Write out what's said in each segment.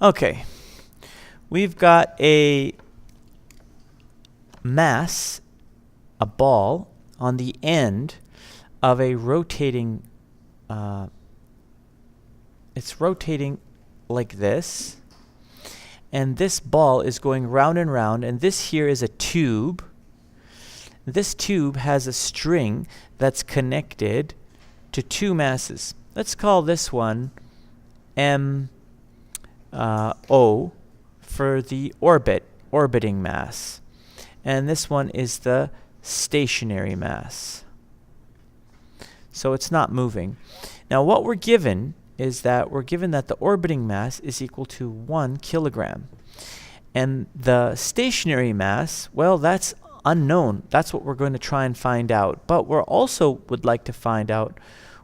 Okay, we've got a mass, a ball, on the end of a rotating, it's rotating like this, and this ball is going round and round, and this here is a tube. This tube has a string that's connected to two masses. Let's call this one M O for the orbiting mass. And this one is the stationary mass. So it's not moving. Now what we're given is that we're given that the orbiting mass is equal to 1 kilogram. And the stationary mass, well, that's unknown. That's what we're going to try and find out. But we also would like to find out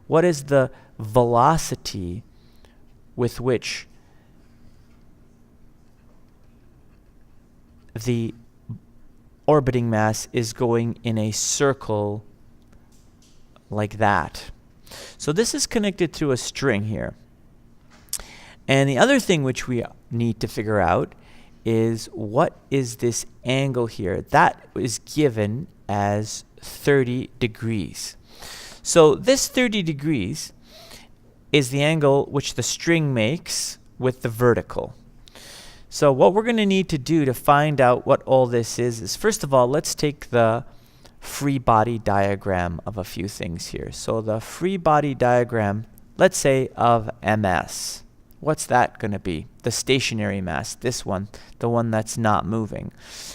what is the velocity with which the orbiting mass is going in a circle like that. So this is connected through a string here. And the other thing which we need to figure out is what is this angle here? That is given as 30 degrees. So this 30 degrees is the angle which the string makes with the vertical. So what we're going to need to do to find out what all this is first of all, let's take the free body diagram of a few things here. So the free body diagram, let's say of MS. What's that going to be? The stationary mass, this one, the one that's not moving.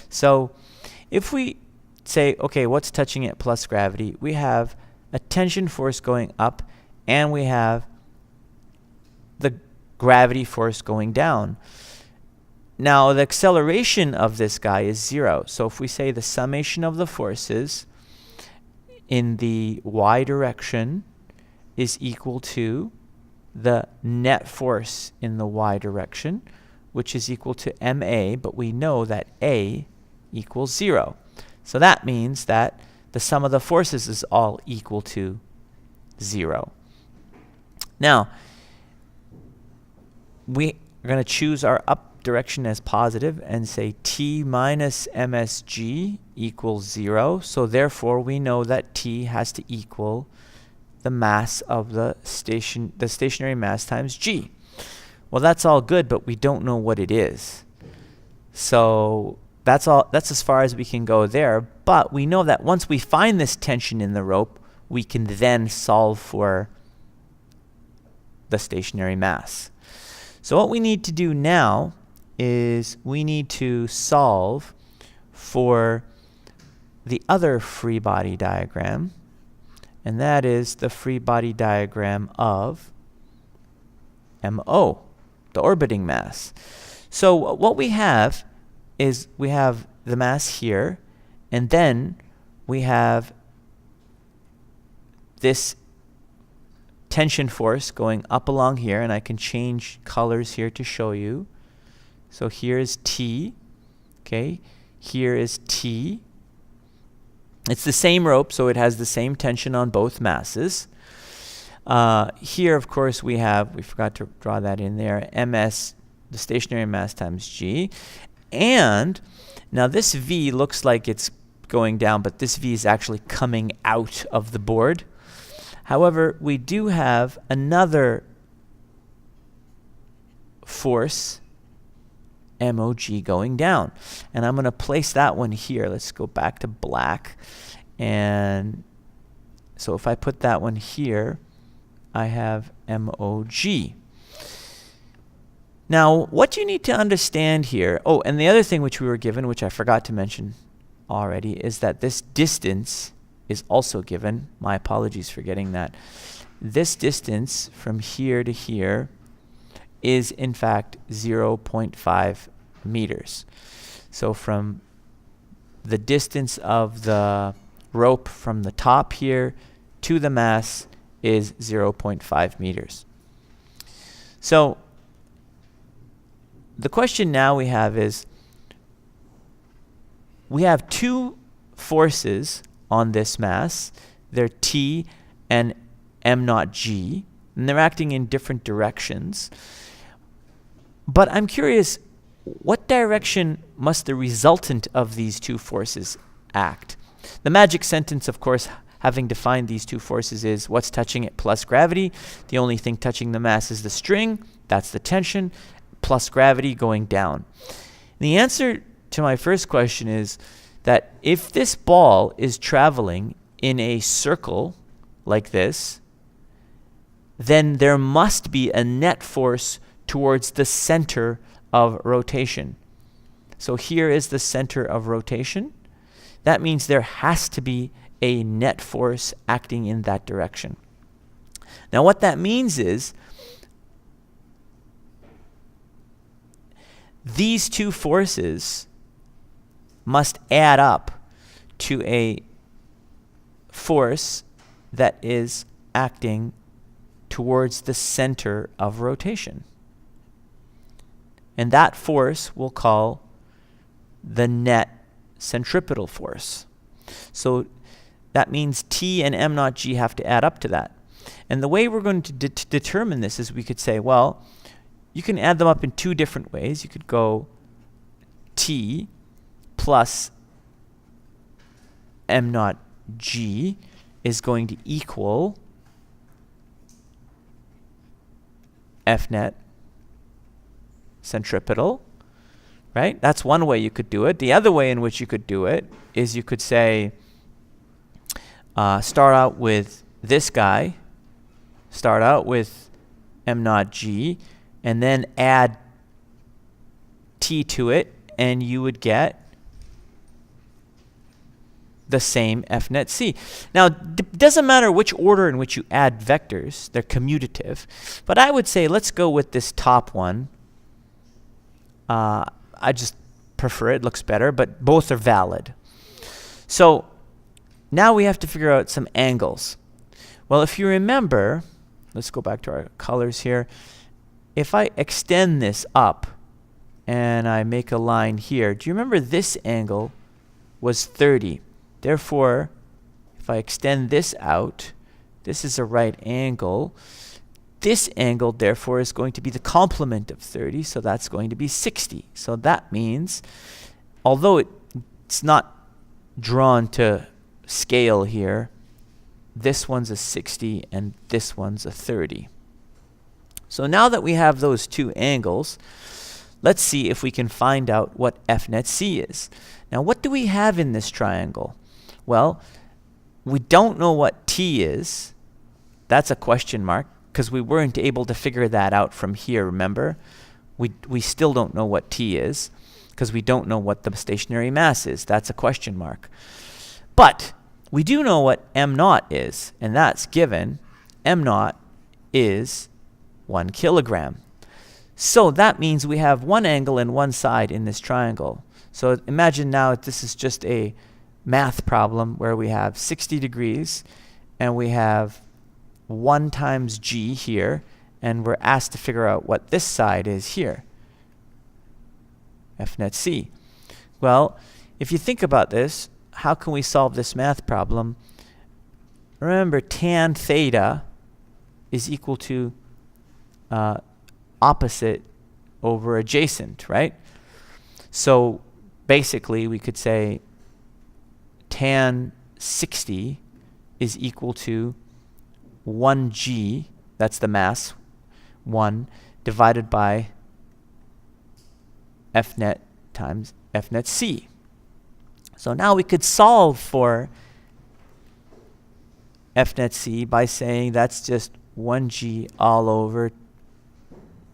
So if we say, okay, what's touching it plus gravity? We have a tension force going up, and we have the gravity force going down. Now the acceleration of this guy is 0. So if we say the summation of the forces in the y direction is equal to the net force in the y direction, which is equal to ma, but we know that a equals 0. So that means that the sum of the forces is all equal to 0. Now, we are going to choose our up direction as positive and say t minus msg equals 0. So therefore we know that t has to equal the mass of the stationary mass times g. Well, that's all good, but we don't know what it is. So that's as far as we can go there. But we know that once we find this tension in the rope, we can then solve for the stationary mass. So what we need to do now is we need to solve for the other free body diagram, and that is the free body diagram of MO, the orbiting mass. So what we have is we have the mass here, and then we have this tension force going up along here, and I can change colors here to show you. So here is T, okay, here is T. It's the same rope, so it has the same tension on both masses. Here, of course, we forgot to draw that in there, ms, the stationary mass times g. And now this V looks like it's going down, but this V is actually coming out of the board. However, we do have another force, MOG, going down. And I'm going to place that one here. Let's go back to black. And so if I put that one here, I have MOG. Now, what you need to understand here, oh, and the other thing which we were given, which I forgot to mention already, is that this distance is also given. My apologies for getting that. This distance from here to here is in fact 0.5 meters. So from the distance of the rope from the top here to the mass is 0.5 meters. So the question now we have is, we have two forces on this mass. They're T and m naught g, and they're acting in different directions. But I'm curious, what direction must the resultant of these two forces act? The magic sentence, of course, having defined these two forces is what's touching it plus gravity. The only thing touching the mass is the string. That's the tension, plus gravity going down. And the answer to my first question is that if this ball is traveling in a circle like this, then there must be a net force towards the center of rotation. So here is the center of rotation. That means there has to be a net force acting in that direction. Now what that means is these two forces must add up to a force that is acting towards the center of rotation. And that force we'll call the net centripetal force. So that means T and m naught g have to add up to that. And the way we're going to determine this is we could say, well, you can add them up in two different ways. You could go T plus m naught g is going to equal F net centripetal, right? That's one way you could do it. The other way in which you could do it is you could say, start out with this guy, start out with m naught g, and then add t to it, and you would get the same F net C. Now, it doesn't matter which order in which you add vectors, they're commutative. But I would say let's go with this top one. I just prefer it, it looks better, but both are valid. So now we have to figure out some angles. Well, if you remember, let's go back to our colors here. If I extend this up and I make a line here, do you remember this angle was 30? Therefore, if I extend this out, this is a right angle. This angle, therefore, is going to be the complement of 30, so that's going to be 60. So that means, although it's not drawn to scale here, this one's a 60 and this one's a 30. So now that we have those two angles, let's see if we can find out what F net C is. Now, what do we have in this triangle? Well, we don't know what T is. That's a question mark, because we weren't able to figure that out from here, remember? We still don't know what T is, because we don't know what the stationary mass is. That's a question mark. But we do know what m naught is, and that's given. M naught is 1 kilogram. So that means we have one angle and one side in this triangle. So imagine now that this is just a math problem where we have 60 degrees and we have 1 times g here, and we're asked to figure out what this side is here, F net C. Well, if you think about this, how can we solve this math problem? Remember, tan theta is equal to opposite over adjacent, right? So basically we could say tan 60 is equal to 1g, that's the mass, 1, divided by F net times F net C. So now we could solve for F net C by saying that's just 1g all over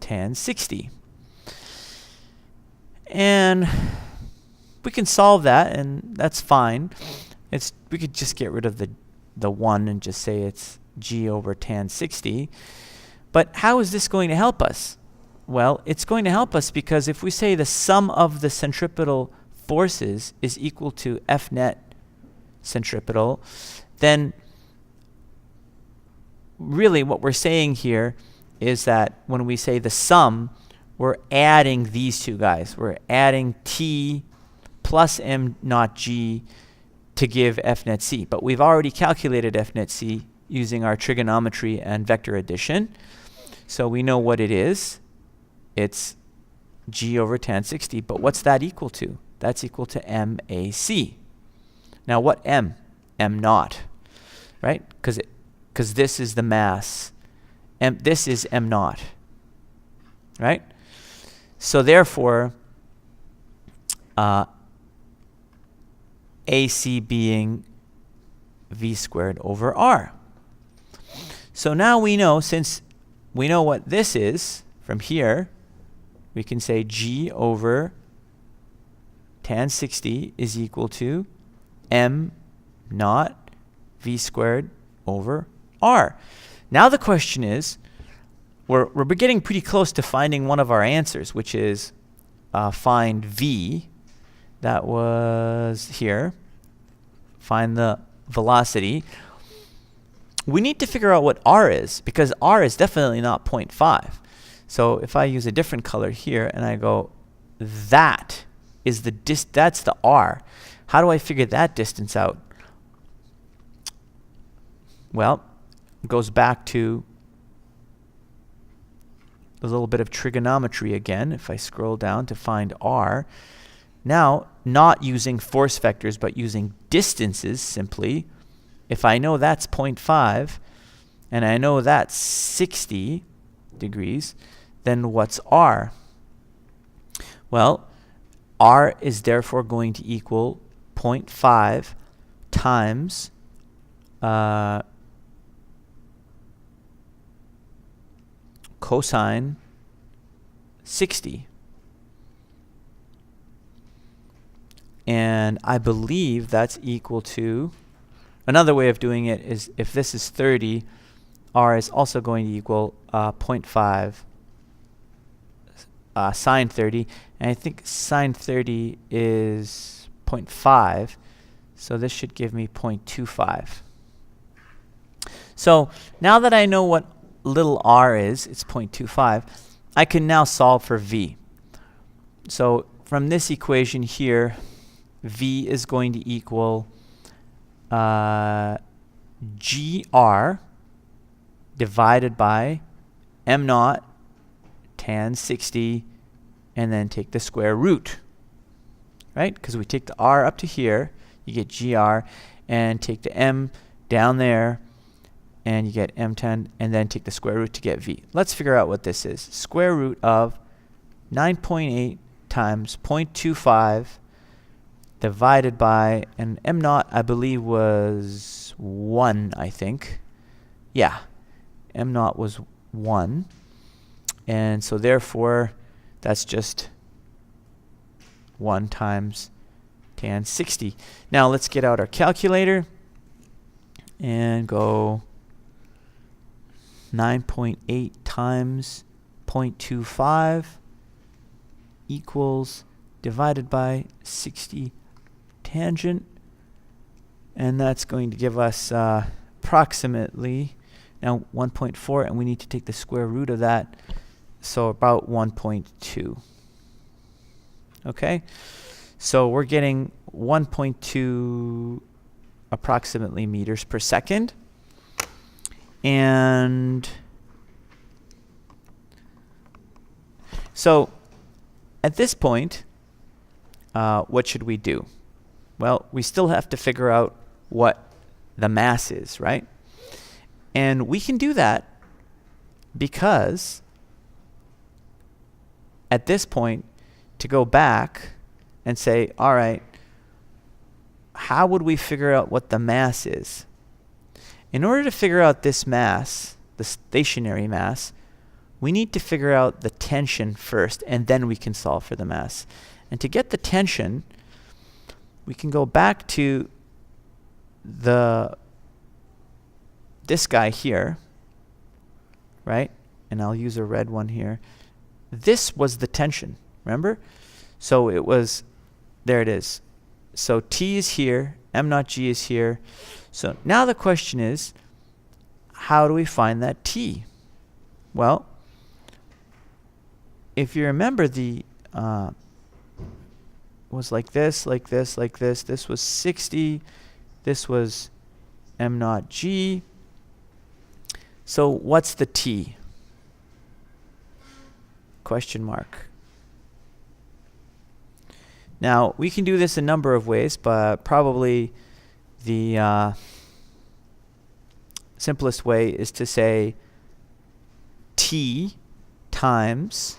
tan 60. And we can solve that, and that's fine. We could just get rid of the 1 and just say it's g over tan 60. But how is this going to help us? Well, it's going to help us because if we say the sum of the centripetal forces is equal to F net centripetal, then really what we're saying here is that when we say the sum, we're adding these two guys. We're adding T plus m naught g to give F net C. But we've already calculated F net C using our trigonometry and vector addition. So we know what it is. It's g over tan 60. But what's that equal to? That's equal to MAC. Now what M? M naught, right? Because this is the mass. This is M naught, right? So therefore, AC being V squared over R. So now we know, since we know what this is from here, we can say G over tan 60 is equal to M naught V squared over R. Now the question is, we're getting pretty close to finding one of our answers, which is find V. That was here. Find the velocity. We need to figure out what R is, because R is definitely not 0.5. So if I use a different color here and I go, that is that's the R. How do I figure that distance out? Well, it goes back to a little bit of trigonometry again. If I scroll down to find R, now not using force vectors but using distances simply, if I know that's 0.5 and I know that's 60 degrees, then what's R? Well, R is therefore going to equal 0.5 times cosine 60. And I believe that's equal to, another way of doing it is if this is 30, R is also going to equal 0.5 sine 30. And I think sine 30 is 0.5. So this should give me 0.25. So now that I know what little r is, it's 0.25, I can now solve for V. So from this equation here, V is going to equal GR divided by M naught tan 60, and then take the square root, right? Because we take the R up to here, you get GR, and take the M down there, and you get M10, and then take the square root to get V. Let's figure out what this is. Square root of 9.8 times 0.25 divided by, and M naught I believe was 1, I think. Yeah, M naught was 1. And so therefore, that's just 1 times tan 60. Now let's get out our calculator and go 9.8 times 0.25 equals divided by 60 tangent, and that's going to give us approximately now 1.4, and we need to take the square root of that, so about 1.2. Okay, so we're getting 1.2 approximately meters per second. And so at this point, what should we do? Well, we still have to figure out what the mass is, right? And we can do that because at this point, to go back and say, all right, how would we figure out what the mass is? In order to figure out this mass, the stationary mass, we need to figure out the tension first, and then we can solve for the mass. And to get the tension, we can go back to this guy here, right? And I'll use a red one here. This was the tension, remember? So it was, there it is. So T is here, M naught G is here. So now the question is, how do we find that T? Well, if you remember, the was like this, like this, like this. This was 60. This was M naught G. So what's the T? Question mark. Now, we can do this a number of ways, but probably the simplest way is to say T times,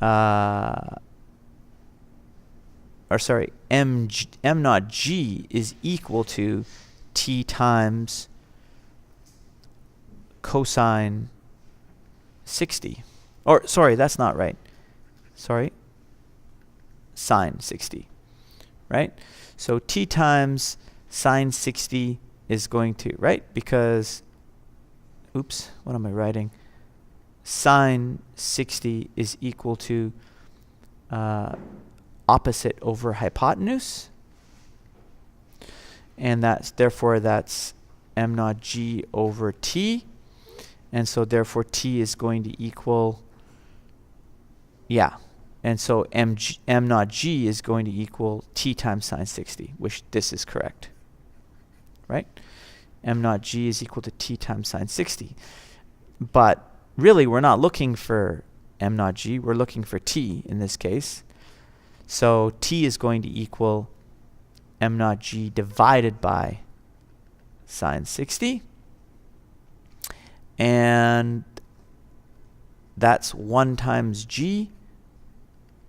M naught G is equal to T times cosine 60. Or, sorry, that's not right. Sorry. Sine 60. Right? So T times sine 60 is going to, right? Because, oops, what am I writing? Sine 60 is equal to opposite over hypotenuse. And therefore that's M naught G over T. And so therefore T is going to equal, yeah. And so M naught G is going to equal T times sine 60, which this is correct. Right? M naught G is equal to T times sine 60. But really, we're not looking for M naught G. We're looking for T in this case. So T is going to equal M naught G divided by sine 60. And that's 1 times G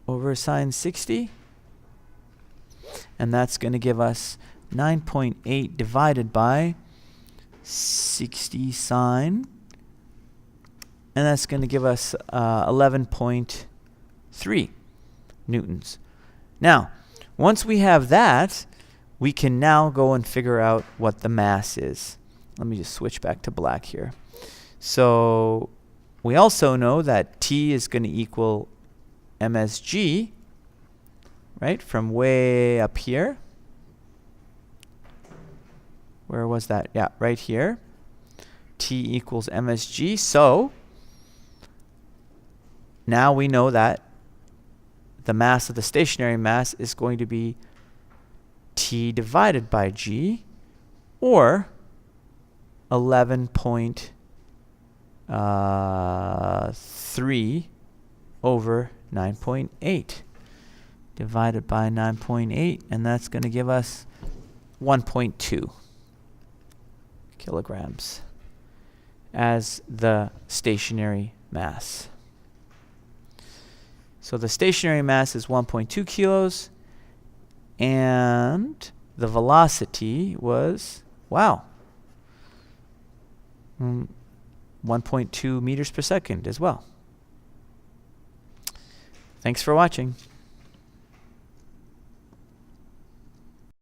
over sine 60. And that's going to give us 9.8 divided by 60 sine. And that's going to give us 11.3 newtons. Now, once we have that, we can now go and figure out what the mass is. Let me just switch back to black here. So we also know that T is going to equal msg, right, from way up here. Where was that? Yeah, right here. T equals msg. So now we know that the mass of the stationary mass is going to be T divided by G, or 11.3 over 9.8 divided by 9.8, and that's going to give us 1.2 kilograms as the stationary mass. So the stationary mass is 1.2 kilos, and the velocity was, wow, 1.2 meters per second as well. Thanks for watching.